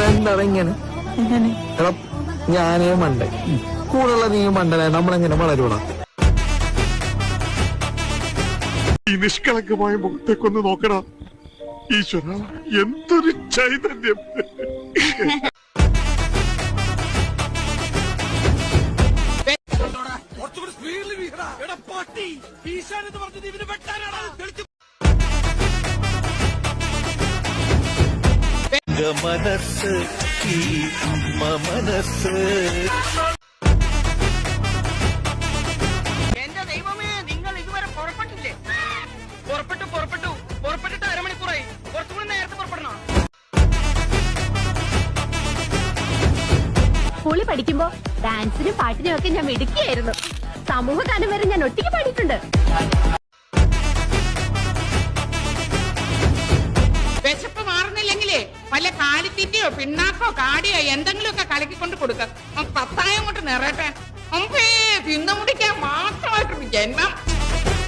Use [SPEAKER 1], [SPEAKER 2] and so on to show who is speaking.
[SPEAKER 1] എന്താണ് ഇങ്ങനെ? എടാ ഞാനേ മണ്ടൻ, കൂടെയുള്ള നീ മണ്ടനെ, നമ്മളെങ്ങനെ വളരൂടാ?
[SPEAKER 2] ഈ നിഷ്കളങ്കമായ മുഖത്തേക്കൊന്ന് നോക്കടാ ഈശ്വര, എന്തൊരു ചൈതന്യം.
[SPEAKER 3] മനസ്സ് ഈ അമ്മ മനസ്സ്.
[SPEAKER 4] എന്റെ ദൈവമേ, നിങ്ങൾ ഇതുവരെ പുറപ്പെട്ടില്ലേ? പുറപ്പെട്ടിട്ട് അരമണിക്കൂറായി. കുറച്ചുകൂടി നേരത്തെ പുറപ്പെടണം.
[SPEAKER 5] സ്കൂളിൽ പഠിക്കുമ്പോ ഡാൻസിനും പാട്ടിനും ഒക്കെ ഞാൻ മിടുക്കിയായിരുന്നു. സമൂഹഗാനം വരെ ഞാൻ ഒറ്റയ്ക്ക് പാടിയിട്ടുണ്ട്.
[SPEAKER 4] വിശപ്പ് മാറുന്നില്ലെങ്കിലേ വല്ല കാലിത്തീറ്റയോ പിണ്ണാക്കോ കാടിയോ എന്തെങ്കിലുമൊക്കെ കലക്കിക്കൊണ്ട് കൊടുക്കാം. പത്തായം കൊണ്ട് നിറയട്ടെ. തിന്നു മുടിക്കാൻ മാത്രമായിട്ടൊരു ജന്മം.